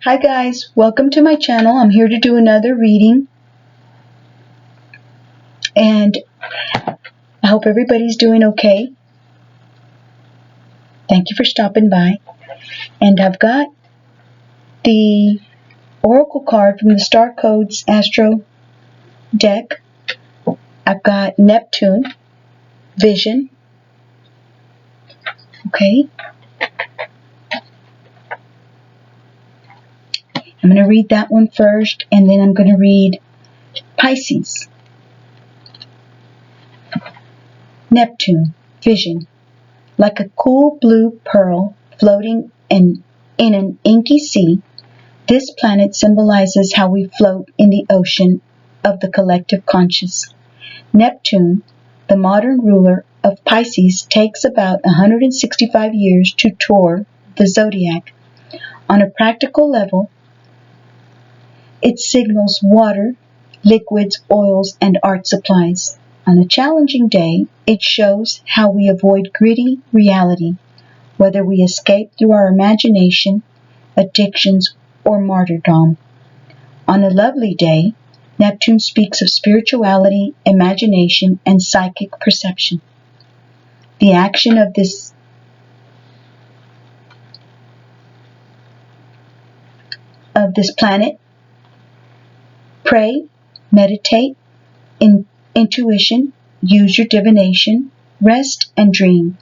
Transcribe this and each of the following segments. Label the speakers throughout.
Speaker 1: Hi guys, welcome to my channel. I'm here to do another reading and I hope everybody's doing okay. Thank you for stopping by. And I've got the Oracle card from the Star Codes Astro deck. I've got Neptune, Vision. Okay. I'm going to read that one first and then I'm going to read Pisces. Neptune, Vision. Like a cool blue pearl floating in an inky sea, this planet symbolizes how we float in the ocean of the collective conscious. Neptune, the modern ruler of Pisces, takes about 165 years to tour the zodiac. On a practical level, it signals water, liquids, oils, and art supplies. On a challenging day, it shows how we avoid gritty reality, whether we escape through our imagination, addictions, or martyrdom. On a lovely day, Neptune speaks of spirituality, imagination, and psychic perception. The action of this planet: pray, meditate, intuition, use your divination, rest and dream.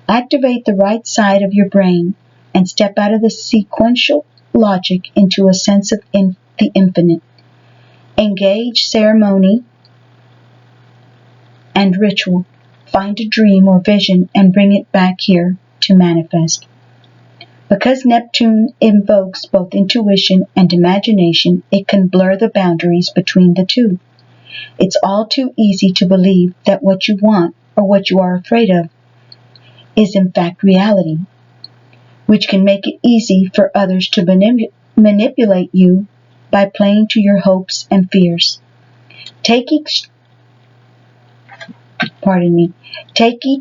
Speaker 1: Activate the right side of your brain and step out of the sequential logic into a sense of the infinite. Engage ceremony and ritual. Find a dream or vision and bring it back here to manifest. Because Neptune invokes both intuition and imagination, it can blur the boundaries between the two. It's all too easy to believe that what you want or what you are afraid of is in fact reality, which can make it easy for others to manipulate you by playing to your hopes and fears. Take each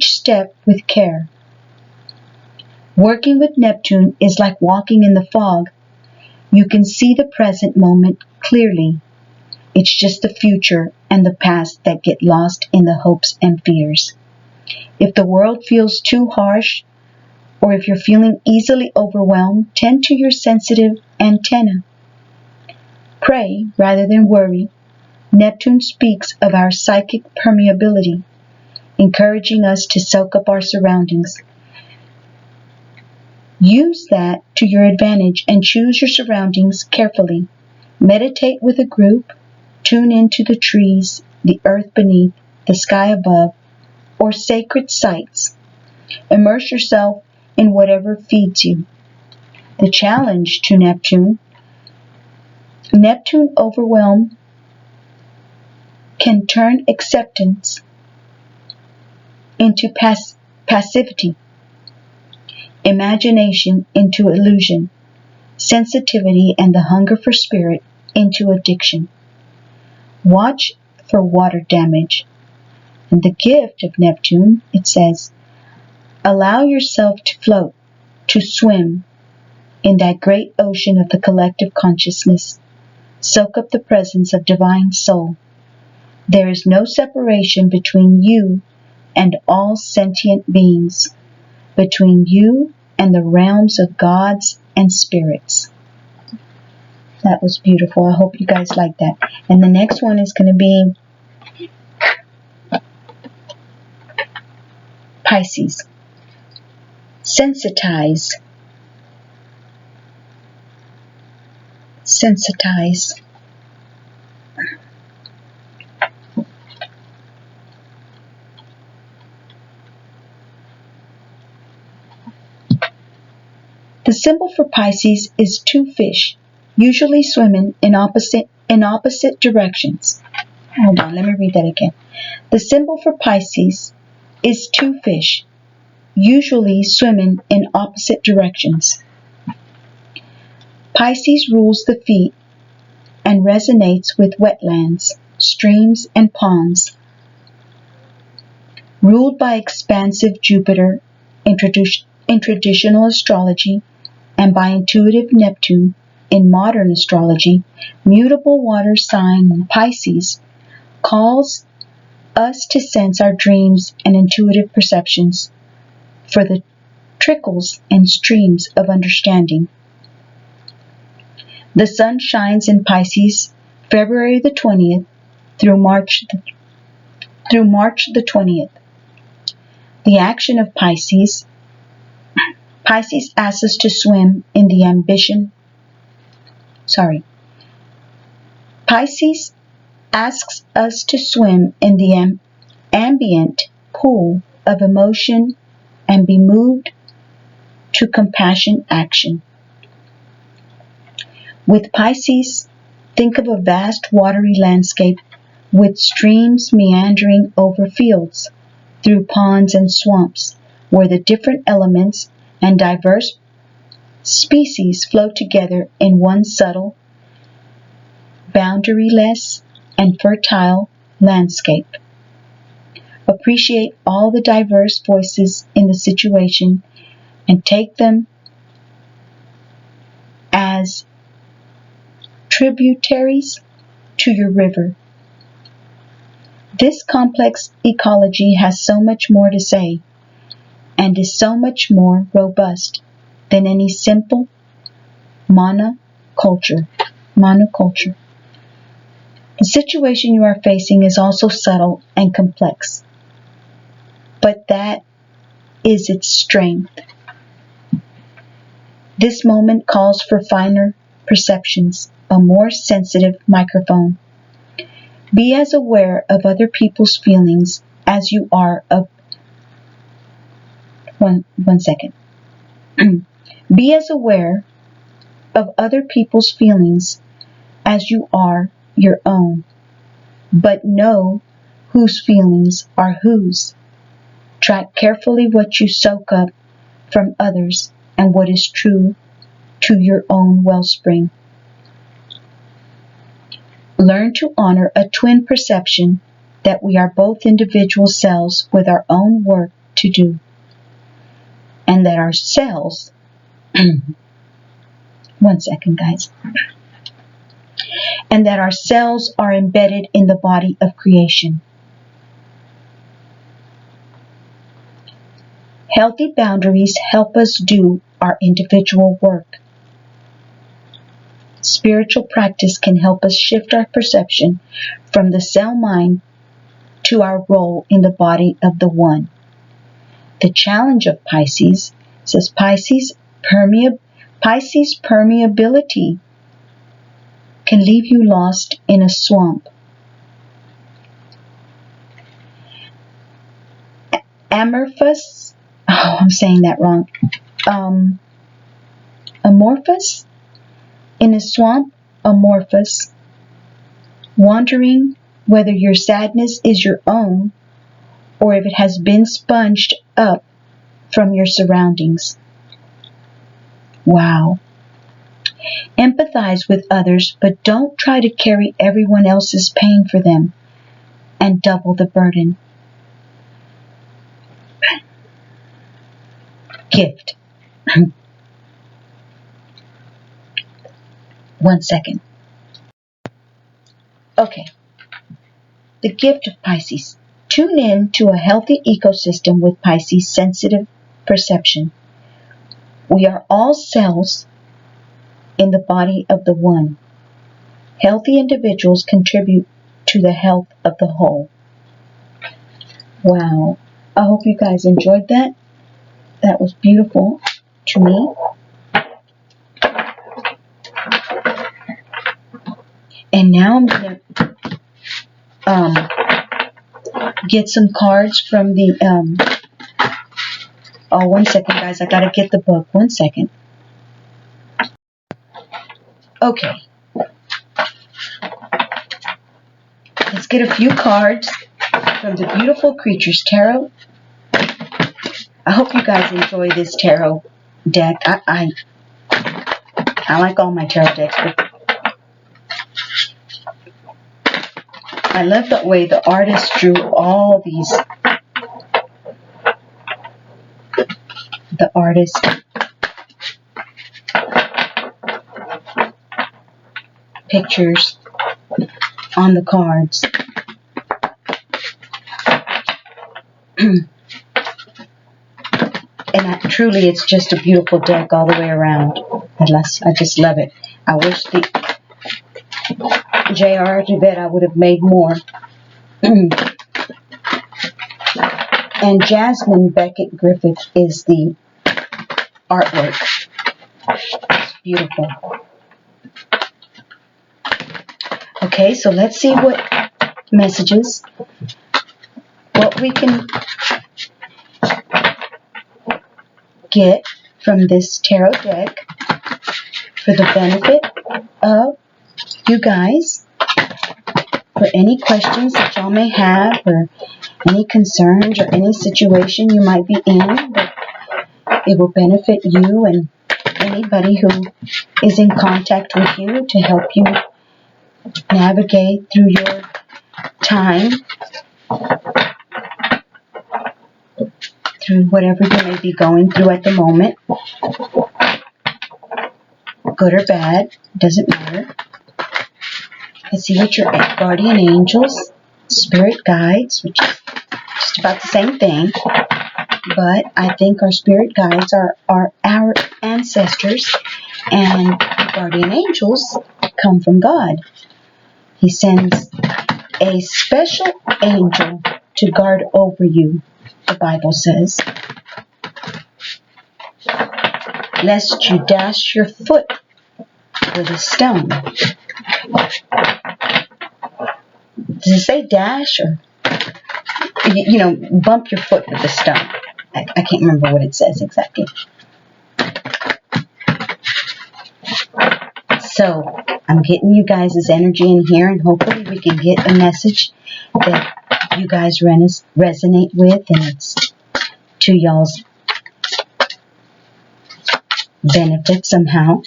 Speaker 1: step with care. Working with Neptune is like walking in the fog. You can see the present moment clearly. It's just the future and the past that get lost in the hopes and fears. If the world feels too harsh, or if you're feeling easily overwhelmed, tend to your sensitive antenna. Pray rather than worry. Neptune speaks of our psychic permeability, encouraging us to soak up our surroundings. Use that to your advantage and choose your surroundings carefully. Meditate with a group. Tune into the trees, the earth beneath, the sky above, or sacred sites. Immerse yourself in whatever feeds you. The challenge to Neptune overwhelm can turn acceptance into passivity, imagination into illusion, sensitivity and the hunger for spirit into addiction. Watch for water damage. And the gift of Neptune, it says, allow yourself to float, to swim in that great ocean of the collective consciousness. Soak up the presence of divine soul. There is no separation between you and all sentient beings, between you and the realms of gods and spirits. That was beautiful. I hope you guys like that. And the next one is going to be Pisces. Sensitize. Sensitize. The symbol for Pisces is two fish, usually swimming in opposite directions. Hold on, let me read that again. The symbol for Pisces is two fish, usually swimming in opposite directions. Pisces rules the feet and resonates with wetlands, streams, and ponds. Ruled by expansive Jupiter in traditional astrology and by intuitive Neptune in modern astrology, mutable water sign Pisces calls us to sense our dreams and intuitive perceptions for the trickles and streams of understanding. The sun shines in Pisces February the 20th through March the 20th. The action of Pisces asks us to swim in the Pisces asks us to swim in the ambient pool of emotion and be moved to compassion action. With Pisces, think of a vast watery landscape with streams meandering over fields, through ponds and swamps, where the different elements and diverse species flow together in one subtle, boundaryless, and fertile landscape. Appreciate all the diverse voices in the situation and take them as tributaries to your river. This complex ecology has so much more to say and is so much more robust than any simple monoculture. The situation you are facing is also subtle and complex, but that is its strength. This moment calls for finer perceptions, a more sensitive microphone. Be as aware of other people's feelings as you are of one second. Be as aware of other people's feelings as you are your own, but know whose feelings are whose. Track carefully what you soak up from others and what is true to your own wellspring. Learn to honor a twin perception that we are both individual selves with our own work to do, and that our cells one second, guys. And that our cells are embedded in the body of creation. Healthy boundaries help us do our individual work. Spiritual practice can help us shift our perception from the cell mind to our role in the body of the One. The challenge of Pisces says Pisces permeability can leave you lost in a swamp. Amorphous, I'm saying that wrong. Amorphous? In a swamp, amorphous. Wondering whether your sadness is your own or if it has been sponged up from your surroundings. Wow. Empathize with others, but don't try to carry everyone else's pain for them and double the burden. Gift. One second. Okay. The gift of Pisces. Tune in to a healthy ecosystem with Pisces' sensitive perception. We are all cells in the body of the One. Healthy individuals contribute to the health of the whole. Wow. I hope you guys enjoyed that. That was beautiful to me. And now I'm going to get some cards from the... oh, one second, guys. I got to get the book. One second. Okay. Let's get a few cards from the Beautiful Creatures Tarot. I hope you guys enjoy this tarot deck. I like all my tarot decks, but I love the way the artist drew all these. The artist pictures on the cards. And truly, it's just a beautiful deck all the way around. I just love it. I wish the J.R. Rivera would have made more. And Jasmine Beckett Griffith is the artwork. It's beautiful. Okay, so let's see what messages, what we can get from this tarot deck for the benefit of you guys, for any questions that y'all may have, or any concerns, or any situation you might be in that it will benefit you and anybody who is in contact with you to help you navigate through your time, through whatever you may be going through at the moment, good or bad, doesn't matter. I see what your guardian angels, spirit guides, which is just about the same thing, but I think our spirit guides are our ancestors, and guardian angels come from God. He sends a special angel to guard over you, the Bible says, lest you dash your foot with a stone. Does it say dash, or, bump your foot with a stone? I can't remember what it says exactly. So, I'm getting you guys' energy in here, and hopefully we can get a message that you guys resonate with, and it's to y'all's benefit somehow.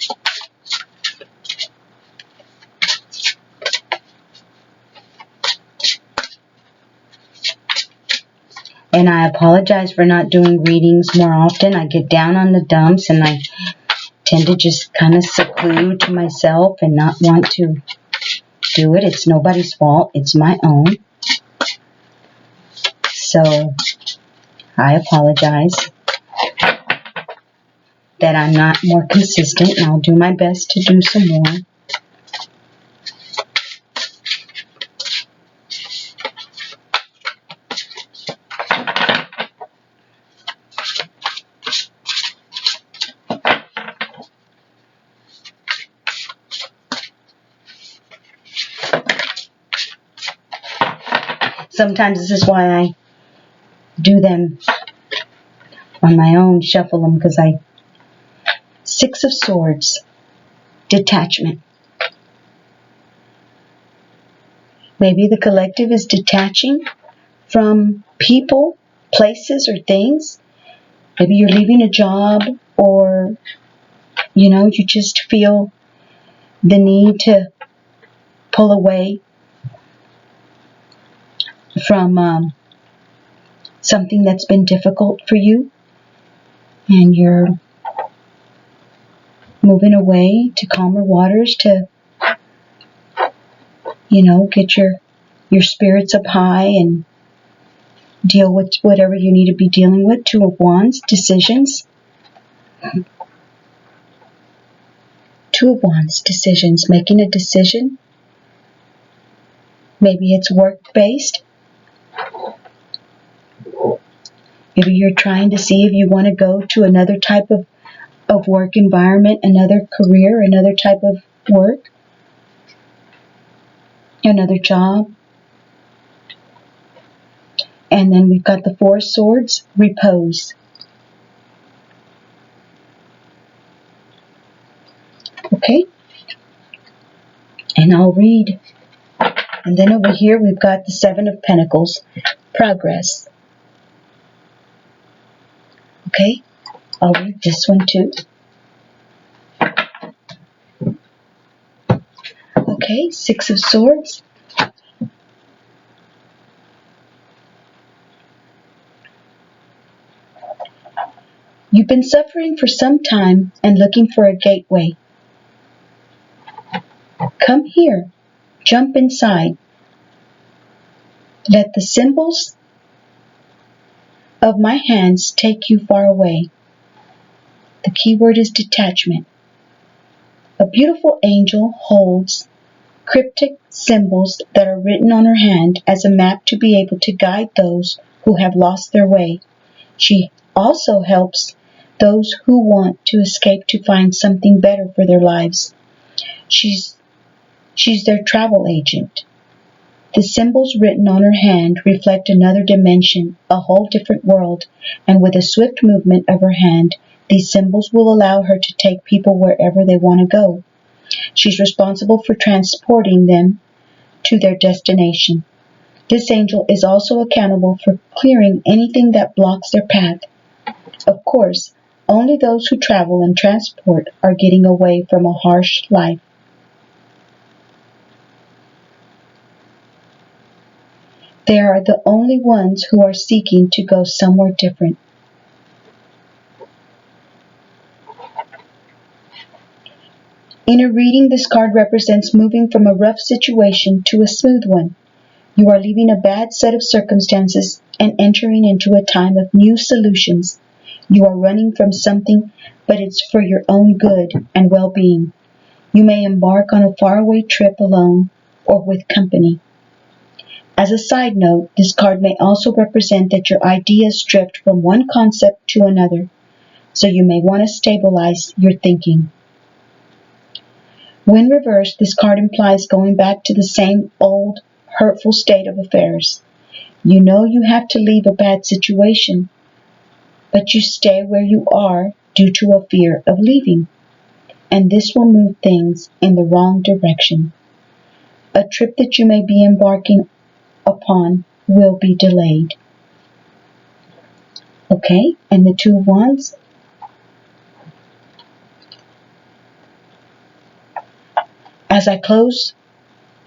Speaker 1: And I apologize for not doing readings more often. I get down on the dumps, and I tend to just kind of seclude to myself and not want to do it. It's nobody's fault. It's my own. So, I apologize that I'm not more consistent, and I'll do my best to do some more. Sometimes this is why I do them on my own, shuffle them, because Six of Swords, detachment. Maybe the collective is detaching from people, places, or things. Maybe you're leaving a job, or, you just feel the need to pull away from something that's been difficult for you, and you're moving away to calmer waters to, get your spirits up high and deal with whatever you need to be dealing with. Two of Wands, decisions. Two of Wands, decisions, making a decision. Maybe it's work-based. Maybe you're trying to see if you want to go to another type of work environment, another career, another type of work, another job. And then we've got the Four of Swords, repose. Okay? And I'll read. And then over here we've got the Seven of Pentacles, progress. Okay? I'll read this one too. Okay, Six of Swords. You've been suffering for some time and looking for a gateway. Come here, jump inside. Let the symbols of my hands take you far away. The key word is detachment. A beautiful angel holds cryptic symbols that are written on her hand as a map to be able to guide those who have lost their way. She also helps those who want to escape to find something better for their lives. She's their travel agent. The symbols written on her hand reflect another dimension, a whole different world, and with a swift movement of her hand, these symbols will allow her to take people wherever they want to go. She's responsible for transporting them to their destination. This angel is also accountable for clearing anything that blocks their path. Of course, only those who travel and transport are getting away from a harsh life. They are the only ones who are seeking to go somewhere different. In a reading, this card represents moving from a rough situation to a smooth one. You are leaving a bad set of circumstances and entering into a time of new solutions. You are running from something, but it's for your own good and well-being. You may embark on a faraway trip alone or with company. As a side note, this card may also represent that your ideas drift from one concept to another, so you may want to stabilize your thinking. When reversed, this card implies going back to the same old, hurtful state of affairs. You know you have to leave a bad situation, but you stay where you are due to a fear of leaving, and this will move things in the wrong direction. A trip that you may be embarking upon will be delayed. Okay, and the two wands. As I close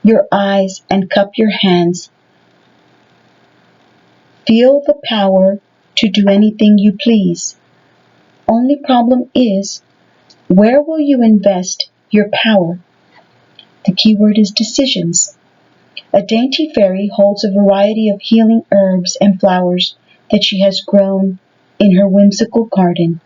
Speaker 1: your eyes and cup your hands, feel the power to do anything you please. Only problem is, where will you invest your power? The key word is decisions. A dainty fairy holds a variety of healing herbs and flowers that she has grown in her whimsical garden.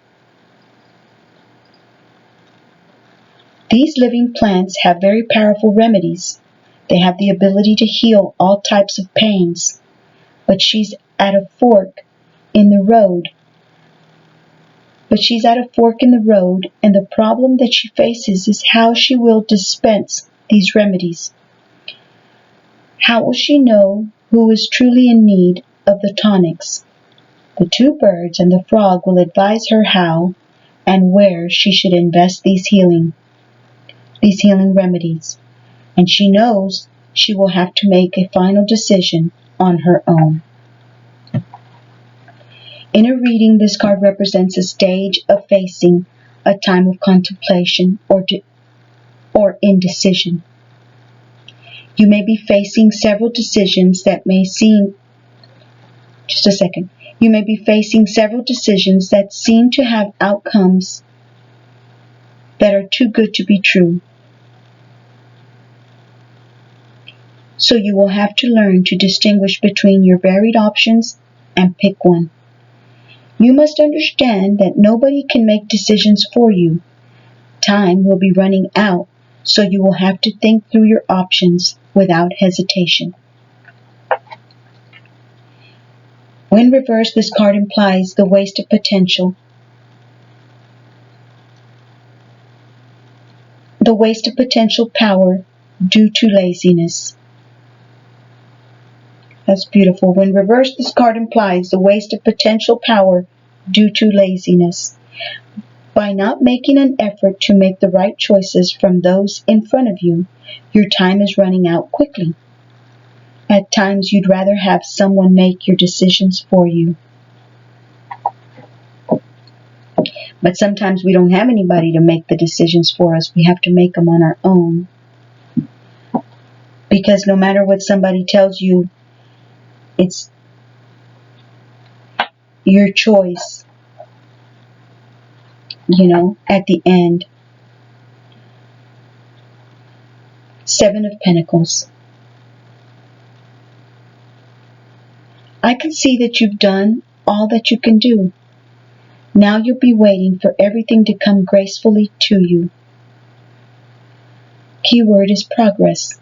Speaker 1: These living plants have very powerful remedies. They have the ability to heal all types of pains. But she's at a fork in the road. And the problem that she faces is how she will dispense these remedies. How will she know who is truly in need of the tonics? The two birds and the frog will advise her how and where she should invest these healing remedies. And she knows she will have to make a final decision on her own. In a reading, this card represents a stage of facing a time of contemplation or indecision. You may be facing several decisions that seem to have outcomes that are too good to be true. So you will have to learn to distinguish between your varied options and pick one. You must understand that nobody can make decisions for you. Time will be running out, so you will have to think through your options without hesitation. When reversed, this card implies the waste of potential. The waste of potential power due to laziness. That's beautiful. When reversed, this card implies the waste of potential power due to laziness. By not making an effort to make the right choices from those in front of you, your time is running out quickly. At times, you'd rather have someone make your decisions for you. But sometimes we don't have anybody to make the decisions for us. We have to make them on our own. Because no matter what somebody tells you, it's your choice, at the end. Seven of Pentacles. I can see that you've done all that you can do. Now you'll be waiting for everything to come gracefully to you. Keyword is progress.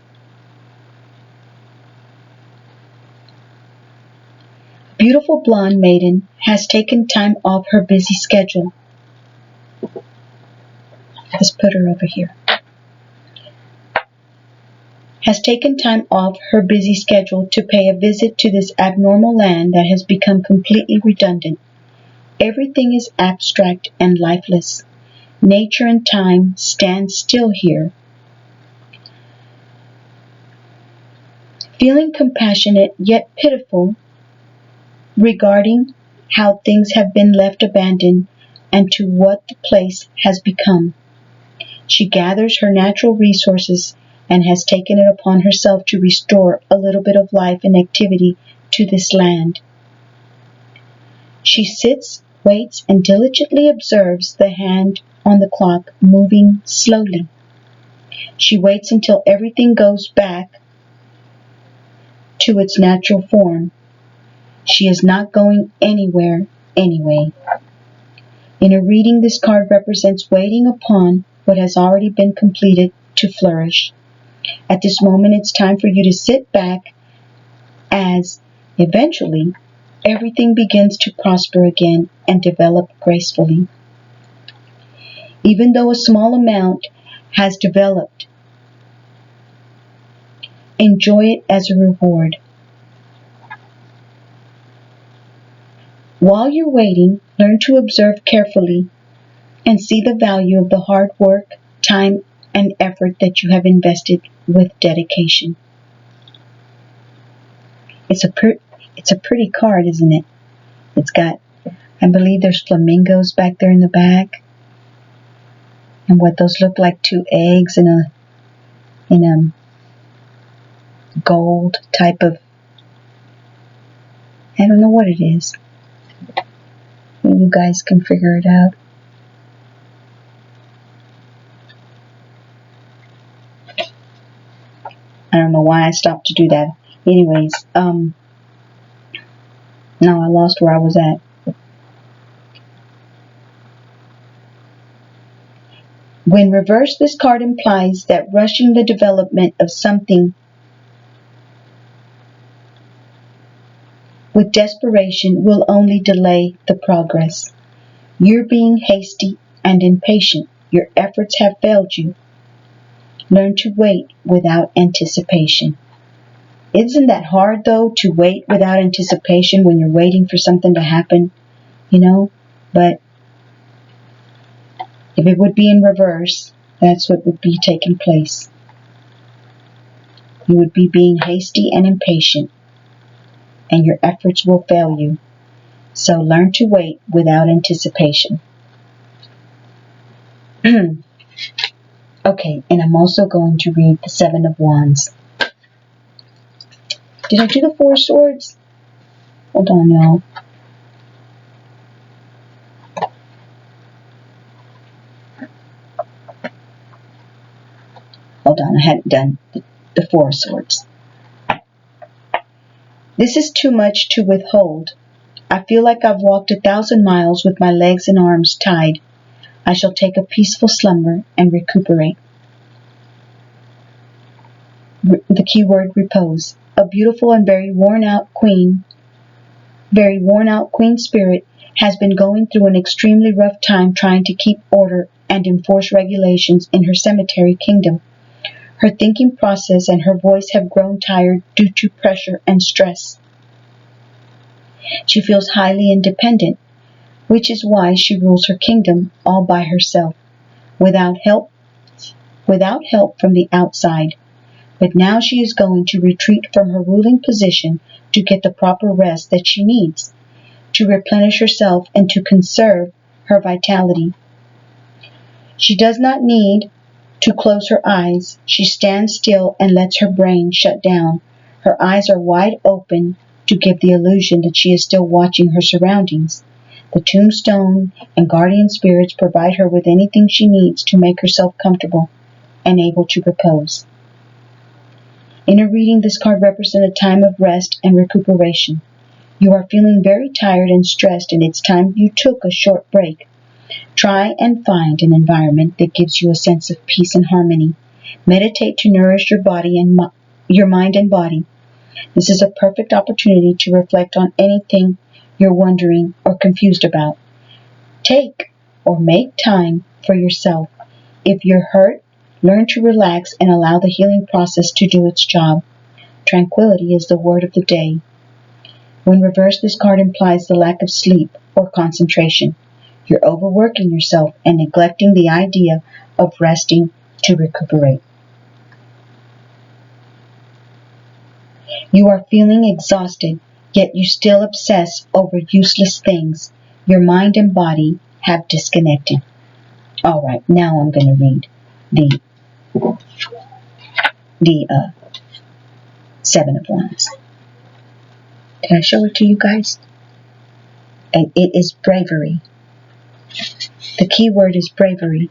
Speaker 1: Beautiful blonde maiden has taken time off her busy schedule. Let's put her over here. Has taken time off her busy schedule to pay a visit to this abnormal land that has become completely redundant. Everything is abstract and lifeless. Nature and time stand still here. Feeling compassionate yet pitiful regarding how things have been left abandoned and to what the place has become. She gathers her natural resources and has taken it upon herself to restore a little bit of life and activity to this land. She sits, waits, and diligently observes the hand on the clock moving slowly. She waits until everything goes back to its natural form. She is not going anywhere anyway. In a reading, this card represents waiting upon what has already been completed to flourish. At this moment, it's time for you to sit back as eventually everything begins to prosper again and develop gracefully. Even though a small amount has developed, enjoy it as a reward. While you're waiting, learn to observe carefully and see the value of the hard work, time, and effort that you have invested with dedication. It's a pretty card, isn't it? It's got, I believe there's flamingos back there in the back, and what those look like, two eggs in a gold type of, I don't know what it is. You guys can figure it out. I don't know why I stopped to do that. Anyways, now I lost where I was at. When reversed, this card implies that rushing the development of something with desperation will only delay the progress. You're being hasty and impatient. Your efforts have failed you. Learn to wait without anticipation. Isn't that hard, though, to wait without anticipation when you're waiting for something to happen? But if it would be in reverse, that's what would be taking place. You would be being hasty and impatient, and your efforts will fail you. So learn to wait without anticipation. Okay, and I'm also going to read the Seven of Wands. Did I do the Four of Swords? Hold on, y'all. Hold on, I hadn't done the Four of Swords. This is too much to withhold. I feel like I've walked 1,000 miles with my legs and arms tied. I shall take a peaceful slumber and recuperate. The keyword repose. A beautiful and very worn out queen spirit has been going through an extremely rough time trying to keep order and enforce regulations in her cemetery kingdom. Her thinking process and her voice have grown tired due to pressure and stress. She feels highly independent, which is why she rules her kingdom all by herself, without help from the outside. But now she is going to retreat from her ruling position to get the proper rest that she needs, to replenish herself and to conserve her vitality. She does not need to close her eyes. She stands still and lets her brain shut down. Her eyes are wide open to give the illusion that she is still watching her surroundings. The tombstone and guardian spirits provide her with anything she needs to make herself comfortable and able to repose. In a reading, this card represents a time of rest and recuperation. You are feeling very tired and stressed, and it's time you took a short break. Try and find an environment that gives you a sense of peace and harmony. Meditate to nourish your body and your mind and body. This is a perfect opportunity to reflect on anything you're wondering or confused about. Take or make time for yourself. If you're hurt, learn to relax and allow the healing process to do its job. Tranquility is the word of the day. When reversed, this card implies the lack of sleep or concentration. You're overworking yourself and neglecting the idea of resting to recuperate. You are feeling exhausted, yet you still obsess over useless things. Your mind and body have disconnected. All right, now I'm going to read the Seven of Wands. Did I show it to you guys? And it is bravery. The key word is bravery.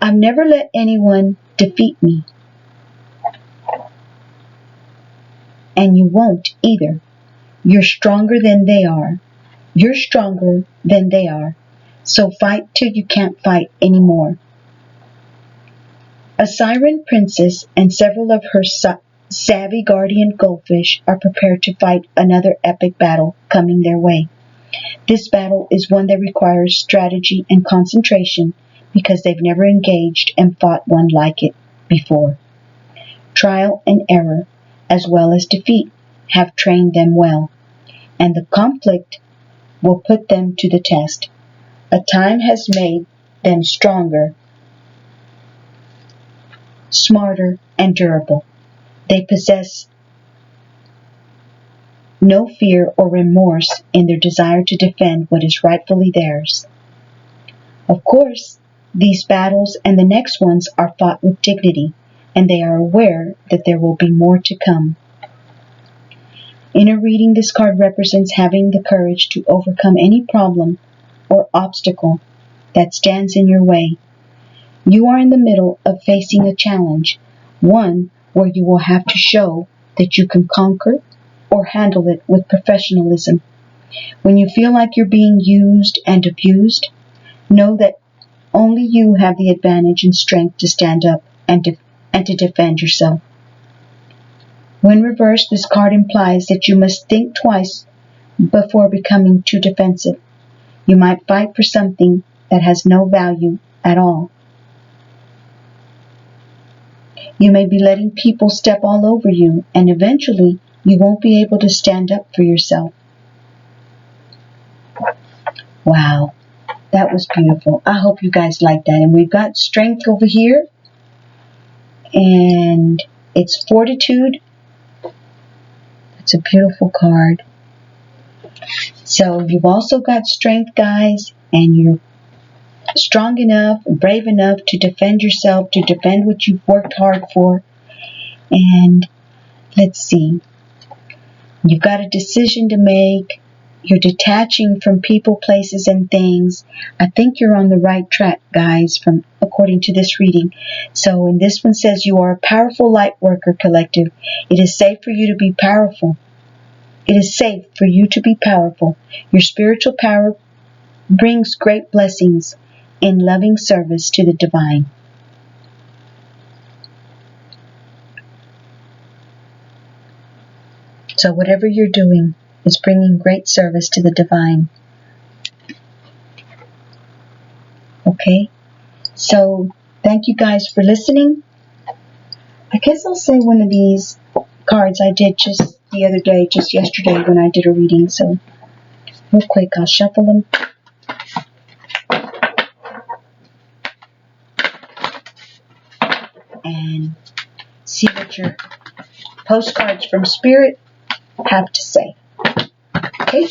Speaker 1: I've never let anyone defeat me. And you won't either. You're stronger than they are. You're stronger than they are. So fight till you can't fight anymore. A siren princess and several of her savvy guardian goldfish are prepared to fight another epic battle coming their way. This battle is one that requires strategy and concentration because they've never engaged and fought one like it before. Trial and error, as well as defeat, have trained them well, and the conflict will put them to the test. A time has made them stronger, smarter, and durable. They possess no fear or remorse in their desire to defend what is rightfully theirs. Of course, these battles and the next ones are fought with dignity, and they are aware that there will be more to come. In a reading, this card represents having the courage to overcome any problem or obstacle that stands in your way. You are in the middle of facing a challenge, one where you will have to show that you can conquer or handle it with professionalism. When you feel like you're being used and abused, know that only you have the advantage and strength to stand up and to defend yourself. When reversed, this card implies that you must think twice before becoming too defensive. You might fight for something that has no value at all. You may be letting people step all over you, and eventually you won't be able to stand up for yourself. Wow, that was beautiful. I hope you guys like that. And we've got strength over here, and it's fortitude. It's a beautiful card. So you've also got strength, guys, and you're strong enough and brave enough to defend yourself, to defend what you've worked hard for. And let's see. You've got a decision to make. You're detaching from people, places, and things. I think you're on the right track, guys, according to this reading. So, and this one says you are a powerful light worker collective. It is safe for you to be powerful. It is safe for you to be powerful. Your spiritual power brings great blessings in loving service to the divine. So whatever you're doing is bringing great service to the divine. Okay? So thank you guys for listening. I guess I'll say one of these cards I did just the other day, just yesterday when I did a reading. So real quick, I'll shuffle them. And see what your postcards from Spirit have to say. Okay?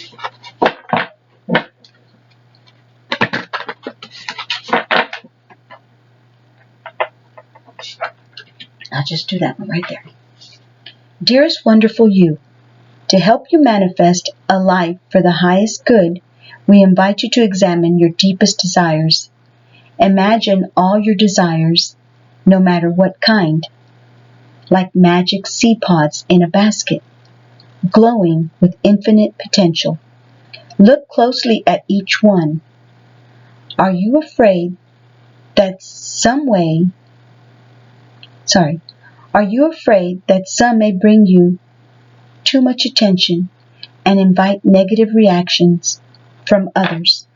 Speaker 1: I'll just do that one right there. Dearest wonderful you, to help you manifest a life for the highest good, we invite you to examine your deepest desires. Imagine all your desires, no matter what kind, like magic seedpods in a basket, glowing with infinite potential. Look closely at each one. Are you afraid that some may bring you too much attention and invite negative reactions from others?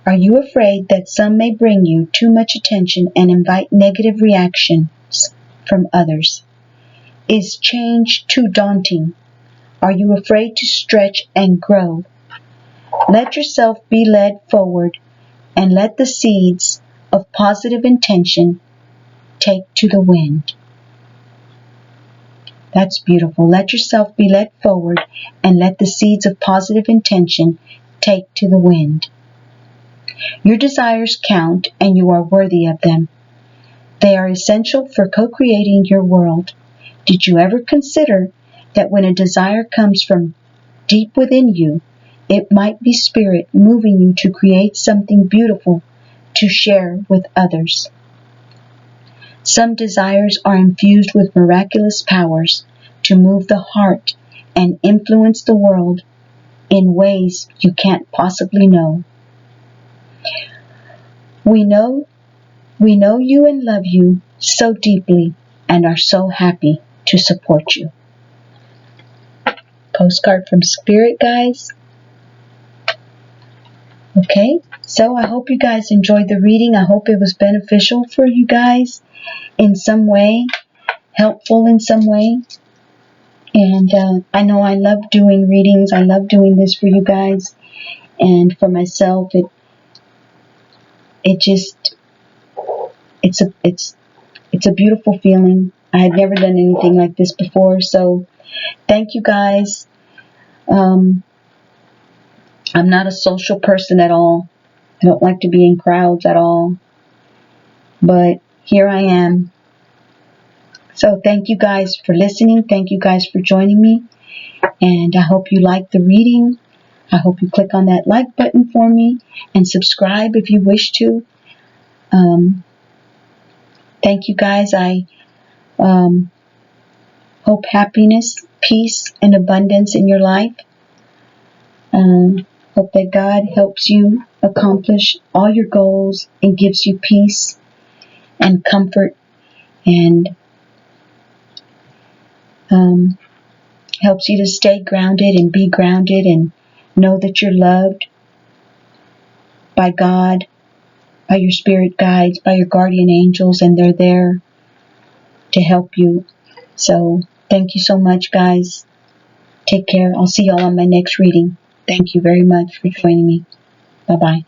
Speaker 1: Are you afraid that some may bring you too much attention and invite negative reactions from others? Is change too daunting? Are you afraid to stretch and grow? Let yourself be led forward and let the seeds of positive intention take to the wind. That's beautiful. Let yourself be led forward and let the seeds of positive intention take to the wind. Your desires count and you are worthy of them. They are essential for co-creating your world. Did you ever consider that when a desire comes from deep within you, it might be spirit moving you to create something beautiful to share with others? Some desires are infused with miraculous powers to move the heart and influence the world in ways you can't possibly know. We know you and love you so deeply and are so happy to support you. Postcard from Spirit, guys. Okay, so I hope you guys enjoyed the reading. I hope it was beneficial for you guys in some way, helpful in some way. And I know I love doing readings. I love doing this for you guys. And for myself, it's a beautiful feeling. I had never done anything like this before, so thank you guys. I'm not a social person at all. I don't like to be in crowds at all. But here I am. So thank you guys for listening. Thank you guys for joining me. And I hope you liked the reading. I hope you click on that like button for me and subscribe if you wish to. Thank you guys. I hope happiness, peace, and abundance in your life. Hope that God helps you accomplish all your goals and gives you peace and comfort and helps you to stay grounded and be grounded and know that you're loved by God, by your spirit guides, by your guardian angels, and they're there to help you. So thank you so much, guys. Take care. I'll see y'all on my next reading. Thank you very much for joining me. Bye-bye.